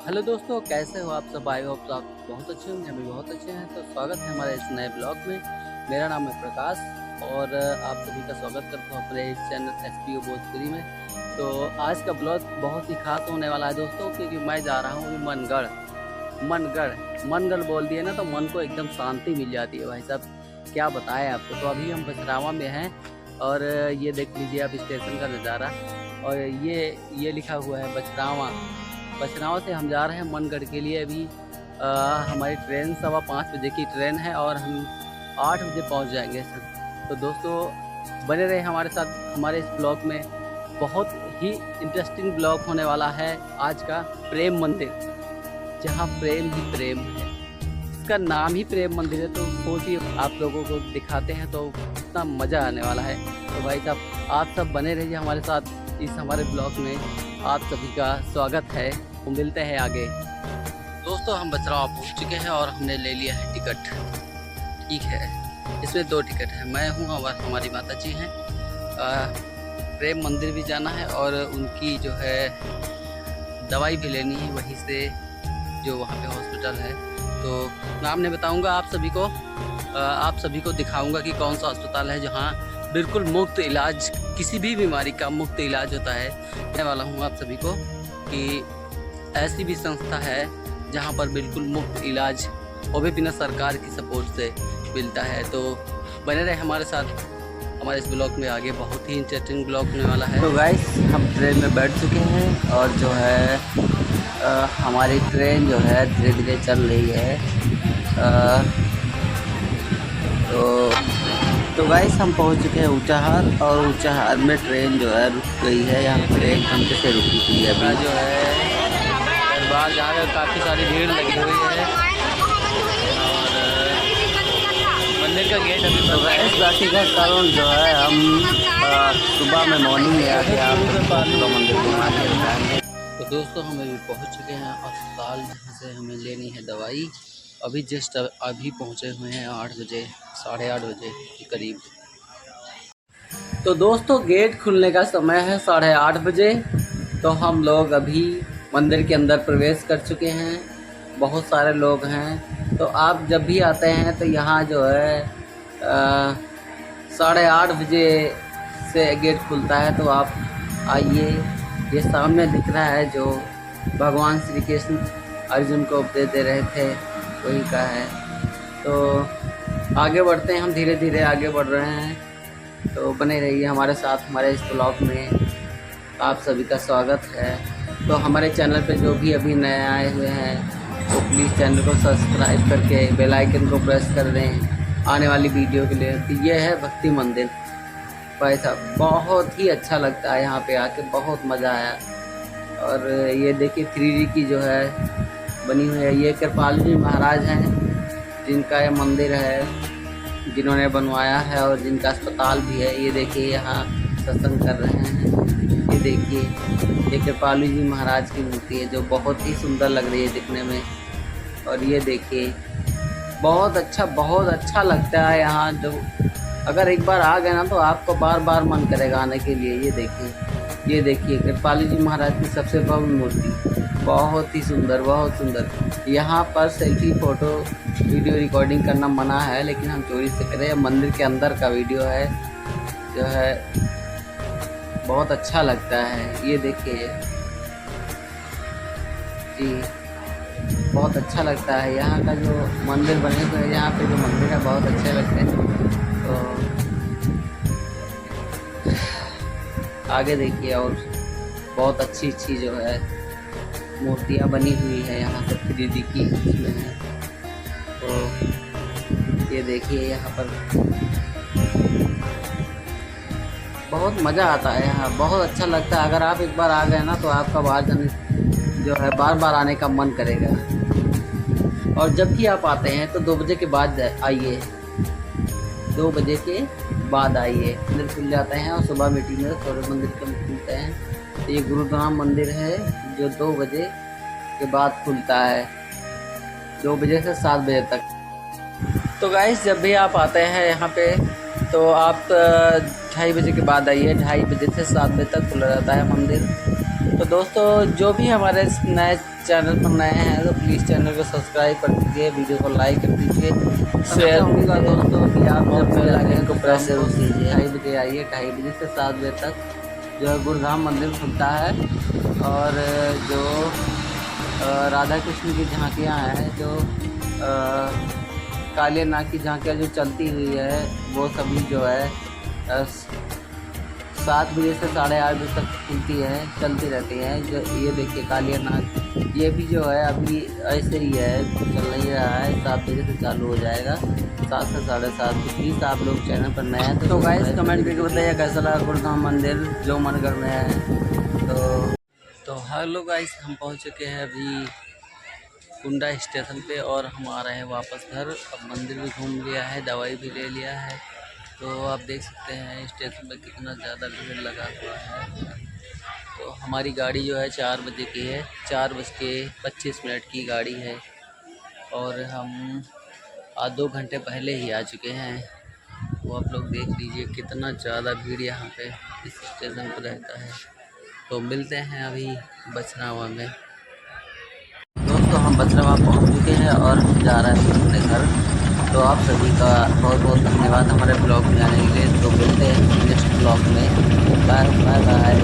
Hello दोस्तों, कैसे हो आप सब? आई होप तो आप बहुत अच्छे होंगे, हम भी बहुत अच्छे हैं। तो स्वागत है हमारे इस नए ब्लॉग में। मेरा नाम है प्रकाश और आप सभी का स्वागत करता हूँ अपने इस चैनल SPO भोजपुरी में। तो आज का ब्लॉग बहुत ही खास होने वाला है दोस्तों, क्योंकि मैं जा रहा हूँ मनगढ़। मनगढ़ मनगढ़ बोल दिए ना तो मन को एकदम शांति मिल जाती है भाई साहब, क्या बताएं आपको। तो अभी हम बछरावा में हैं और ये देख लीजिए आप स्टेशन का नज़ारा। और ये लिखा हुआ है बछरावा। बछरावा से हम जा रहे हैं मनगढ़ के लिए। अभी हमारी ट्रेन 5:15 बजे की ट्रेन है और हम 8 बजे पहुंच जाएंगे सर। तो दोस्तों बने रहे हमारे साथ हमारे इस ब्लॉग में। बहुत ही इंटरेस्टिंग ब्लॉग होने वाला है आज का। प्रेम मंदिर, जहां प्रेम ही प्रेम है, इसका नाम ही प्रेम मंदिर है। तो सोचिए आप लोगों को दिखाते हैं तो कितना मज़ा आने वाला है। तो भाई साहब आप सब बने रहिए हमारे साथ इस हमारे ब्लॉग में। आप सभी का स्वागत है। तो मिलते हैं आगे। दोस्तों हम बछरावा पहुंच चुके हैं और हमने ले लिया है टिकट। ठीक है, इसमें 2 टिकट है, मैं हूं और हमारी माता जी हैं। प्रेम मंदिर भी जाना है और उनकी जो है दवाई भी लेनी है वहीं से, जो वहाँ पे हॉस्पिटल है। तो नाम नहीं बताऊँगा आप सभी को, आप सभी को दिखाऊँगा कि कौन सा अस्पताल है जहाँ बिल्कुल मुफ्त इलाज, किसी भी बीमारी का मुफ्त इलाज होता है। कहने वाला हूँ आप सभी को कि ऐसी भी संस्था है जहाँ पर बिल्कुल मुफ्त इलाज, वो भी बिना सरकार की सपोर्ट से मिलता है। तो बने रहे हमारे साथ हमारे इस ब्लॉग में। आगे बहुत ही इंटरेस्टिंग ब्लॉग होने वाला है। तो गाइस हम ट्रेन में बैठ चुके हैं और जो है हमारी ट्रेन जो है धीरे धीरे चल रही है। तो गाइस हम पहुंच चुके हैं ऊंचाहार और ऊंचाहार में ट्रेन जो है रुक गई है। यहाँ पर 1 घंटे से रुकी हुई है। अभी जो है बाहर जहाँ काफ़ी सारी भीड़ लगी हुई है और मंदिर का गेट अभी इस बाकी का कारण जो है हम सुबह में मॉर्निंग में आके आप मंदिर घुमा के बताएंगे। तो दोस्तों हम अभी पहुँच चुके हैं अस्पताल, जहाँ से हमें लेनी है दवाई। अभी जस्ट अभी पहुँचे हुए हैं 8 बजे, 8:30 बजे के करीब। तो दोस्तों गेट खुलने का समय है 8:30 बजे। तो हम लोग अभी मंदिर के अंदर प्रवेश कर चुके हैं। बहुत सारे लोग हैं। तो आप जब भी आते हैं तो यहाँ जो है 8:30 बजे से गेट खुलता है। तो आप आइए। ये सामने दिख रहा है जो भगवान श्री कृष्ण अर्जुन को उपदेश दे रहे थे, वही का है। तो आगे बढ़ते हैं, हम धीरे धीरे आगे बढ़ रहे हैं। तो बने रहिए हमारे साथ हमारे इस ब्लॉग में। आप सभी का स्वागत है। तो हमारे चैनल पे जो भी अभी नए आए हुए हैं वो प्लीज़ चैनल को सब्सक्राइब करके बेल आइकन को प्रेस कर दें आने वाली वीडियो के लिए। तो ये है भक्ति मंदिर भाई साहब, बहुत ही अच्छा लगता है यहाँ पे आके, बहुत मज़ा आया। और ये देखिए 3D की जो है बनी हुई है। ये कृपालु जी महाराज हैं जिनका ये मंदिर है, जिन्होंने बनवाया है और जिनका अस्पताल भी है। ये देखिए यहाँ सत्संग कर रहे हैं। ये देखिए ये कृपालु जी महाराज की मूर्ति है जो बहुत ही सुंदर लग रही है दिखने में। और ये देखिए बहुत अच्छा लगता है यहाँ। जब अगर एक बार आ गए ना तो आपको बार बार मन करेगा आने के लिए। ये देखिए कृपालु जी महाराज की सबसे भव्य मूर्ति, बहुत ही सुंदर, बहुत सुंदर। यहाँ पर सेल्फी फ़ोटो वीडियो रिकॉर्डिंग करना मना है, लेकिन हम चोरी से करें। मंदिर के अंदर का वीडियो है जो है, बहुत अच्छा लगता है। ये देखिए जी, बहुत अच्छा लगता है। यहाँ का जो मंदिर बने हुए हैं, यहाँ पे जो मंदिर है बहुत अच्छे लगते हैं। तो आगे देखिए और बहुत अच्छी जो है मूर्तियाँ बनी हुई है यहाँ पर 3D की इसमें है। तो ये देखिए यहाँ पर बहुत मज़ा आता है, यहाँ बहुत अच्छा लगता है। अगर आप एक बार आ गए ना तो आपका बाहर जाने जो है बार बार आने का मन करेगा। और जब भी आप आते हैं तो 2 बजे के बाद आइए, 2 बजे के बाद आइए। मंदिर खुल जाते हैं और सुबह मीटिंग में थोड़े मंदिर कम खुलते हैं। तो ये गुरुग्राम मंदिर है जो 2 बजे के बाद खुलता है, 2 बजे से 7 बजे तक। तो गाइस जब भी आप आते हैं यहाँ पे तो आप 2:30 बजे के बाद आइए। 2:30 बजे से 7 बजे तक खुला रहता है मंदिर। तो दोस्तों जो भी हमारे नए चैनल पर नए हैं तो प्लीज़ चैनल को सब्सक्राइब कर दीजिए, वीडियो को लाइक कर दीजिए, शेयर होगा दोस्तों कि आप जब बेल आइकन को प्रेस जरूर कीजिए। 2:30 बजे आइए, 2:30 बजे से 7 बजे तक जो है गुरुधाम मंदिर खुलता है। और जो राधा कृष्ण की झांकियाँ हैं, जो काले नाग की झांकियाँ जो चलती हुई है, वो सभी जो है 7 बजे से 8:30 बजे तक खुलती है, चलती रहती है। जो ये देखिए कालिया नाग, ये भी जो है अभी ऐसे ही है, चल नहीं रहा है। 7 बजे से चालू हो जाएगा, 7 से 7:30। तो प्लीज़ आप लोग चैनल पर नए हैं तो गाइस कमेंट करके बताइए कैसा लगा गुरुधाम मंदिर जो मनगढ़ में है। तो हेलो गाइस, हम पहुंच चुके हैं अभी कुंडा स्टेशन पे और हम आ रहे हैं वापस घर। अब मंदिर भी घूम लिया है, दवाई भी ले लिया है। तो आप देख सकते हैं स्टेशन पे कितना ज़्यादा भीड़ लगा हुआ है। तो हमारी गाड़ी जो है 4 बजे की है, 4:25 की गाड़ी है और हम आज 2 घंटे पहले ही आ चुके हैं। वो आप लोग देख लीजिए कितना ज़्यादा भीड़ यहाँ पे इस स्टेशन पर रहता है। तो मिलते हैं अभी बछरावा में। दोस्तों हम बछरावा पहुँच चुके हैं और हम जा रहे हैं अपने घर। तो आप सभी का बहुत बहुत धन्यवाद हमारे ब्लॉग में आने के लिए। तो मिलते हैं नेक्स्ट ब्लॉग में। Bye bye bye.